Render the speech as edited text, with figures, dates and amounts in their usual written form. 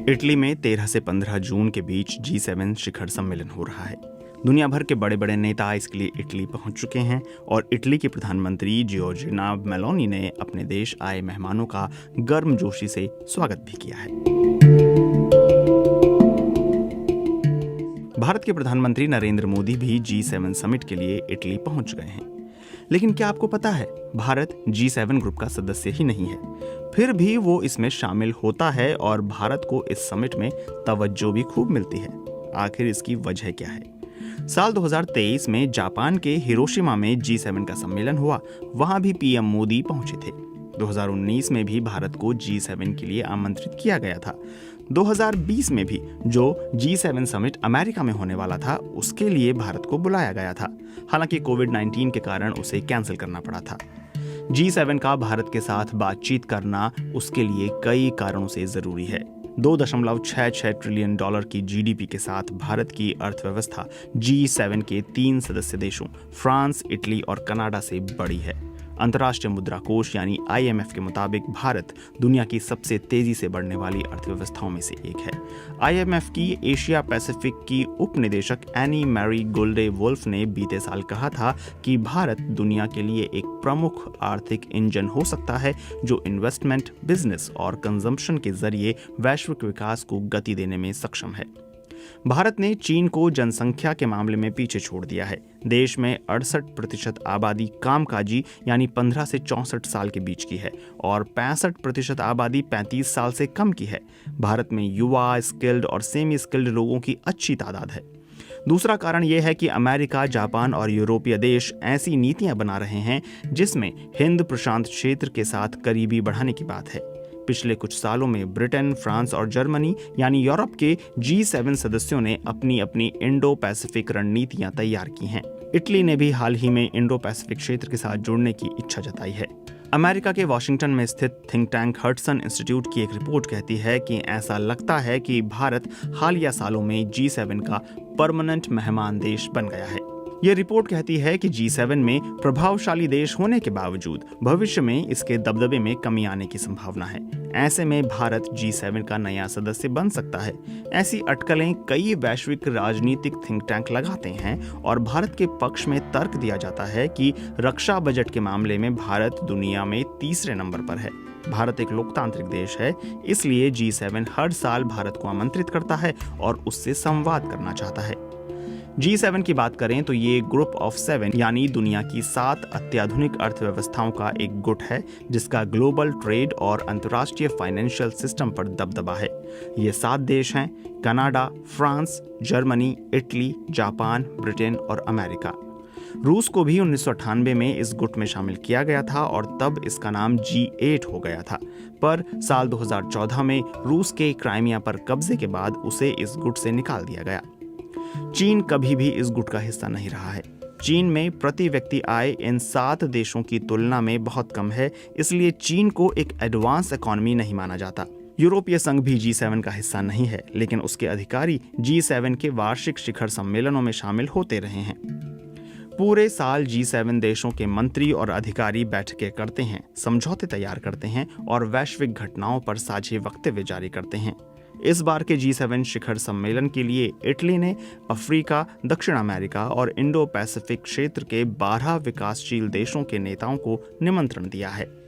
Italy में 13 से 15 जून के बीच G7 शिखर सम्मेलन हो रहा है। दुनिया भर के बड़े बड़े नेता इसके लिए इटली पहुंच चुके हैं और इटली की प्रधानमंत्री जियोर्जिया मेलोनी ने अपने देश आए मेहमानों का गर्मजोशी से स्वागत भी किया है। भारत के प्रधानमंत्री नरेंद्र मोदी भी G7 समिट के लिए इटली पहुंच गए हैं। लेकिन क्या आपको पता है, भारत G7 ग्रुप का सदस्य ही नहीं है, फिर भी वो इसमें शामिल होता है और भारत को इस समिट में तवज्जो भी खूब मिलती है। आखिर इसकी वजह क्या है? साल 2023 में जापान के हिरोशिमा में G7 का सम्मेलन हुआ, वहां भी पीएम मोदी पहुंचे थे। 2019 में भी भारत को G7 के लिए आमंत्रित किया गया था। 2020 में भी जो G7 समिट अमेरिका में होने वाला था, उसके लिए भारत को बुलाया गया था। हालांकि कोविड-19 के कारण उसे कैंसिल करना पड़ा था। G7 का भारत के साथ बातचीत करना उसके लिए कई कारणों से जरूरी है। $2.66 ट्रिलियन की जीडीपी के साथ भारत की अर्थव्यवस्था G7 के 3 सदस्य देशों फ्रांस, इटली और कनाडा से बड़ी है। अंतर्राष्ट्रीय मुद्रा कोष यानी IMF के मुताबिक भारत दुनिया की सबसे तेजी से बढ़ने वाली अर्थव्यवस्थाओं में से एक है। IMF की एशिया पैसिफिक की उप निदेशक एनी मैरी गोल्डे वुल्फ ने बीते साल कहा था कि भारत दुनिया के लिए एक प्रमुख आर्थिक इंजन हो सकता है जो इन्वेस्टमेंट, बिजनेस और कंजम्पशन के जरिए वैश्विक विकास को गति देने में सक्षम है। भारत ने चीन को जनसंख्या के मामले में पीछे छोड़ दिया है। देश में 68% आबादी कामकाजी यानी 15 से 64 साल के बीच की है और 65% आबादी 35 साल से कम की है। भारत में युवा, स्किल्ड और सेमी स्किल्ड लोगों की अच्छी तादाद है। दूसरा कारण यह है कि अमेरिका, जापान और यूरोपीय देश ऐसी नीतियां बना रहे हैं जिसमें हिंद प्रशांत क्षेत्र के साथ करीबी बढ़ाने की बात है। पिछले कुछ सालों में ब्रिटेन, फ्रांस और जर्मनी यानी यूरोप के G7 सदस्यों ने अपनी अपनी इंडो पैसिफिक रणनीतियां तैयार की हैं। इटली ने भी हाल ही में इंडो पैसिफिक क्षेत्र के साथ जुड़ने की इच्छा जताई है। अमेरिका के वॉशिंगटन में स्थित थिंक टैंक हडसन इंस्टीट्यूट की एक रिपोर्ट कहती है कि ऐसा लगता है कि भारत हालिया सालों में G7 का परमानेंट मेहमान देश बन गया है। यह रिपोर्ट कहती है कि G7 में प्रभावशाली देश होने के बावजूद भविष्य में इसके दबदबे में कमी आने की संभावना है। ऐसे में भारत G7 का नया सदस्य बन सकता है। ऐसी अटकलें कई वैश्विक राजनीतिक थिंक टैंक लगाते हैं और भारत के पक्ष में तर्क दिया जाता है कि रक्षा बजट के मामले में भारत दुनिया में तीसरे नंबर पर है। भारत एक लोकतांत्रिक देश है, इसलिए G7 हर साल भारत को आमंत्रित करता है और उससे संवाद करना चाहता है। G7 की बात करें तो ये ग्रुप ऑफ 7 यानी दुनिया की 7 अत्याधुनिक अर्थव्यवस्थाओं का एक गुट है जिसका ग्लोबल ट्रेड और अंतर्राष्ट्रीय फाइनेंशियल सिस्टम पर दबदबा है। ये 7 देश हैं: Canada, France, Germany, Italy, Japan, Britain और अमेरिका। रूस को भी 1998 में इस गुट में शामिल किया गया था और तब इसका नाम G8 हो गया था, पर साल 2014 में रूस के क्राइमिया पर कब्जे के बाद उसे इस गुट से निकाल दिया गया। चीन कभी भी इस गुट का हिस्सा नहीं रहा है। चीन में प्रति व्यक्ति आय इन 7 देशों की तुलना में बहुत कम है, इसलिए चीन को एक एडवांस इकोनॉमी नहीं माना जाता। यूरोपीय संघ भी G7 का हिस्सा नहीं है, लेकिन उसके अधिकारी G7 के वार्षिक शिखर सम्मेलनों में शामिल होते रहे हैं। पूरे साल G7 देशों के मंत्री और अधिकारी बैठकें करते हैं, समझौते तैयार करते हैं और वैश्विक घटनाओं पर साझे वक्तव्य जारी करते हैं। इस बार के G7 शिखर सम्मेलन के लिए इटली ने अफ्रीका, दक्षिण अमेरिका और इंडो पैसिफिक क्षेत्र के 12 विकासशील देशों के नेताओं को निमंत्रण दिया है।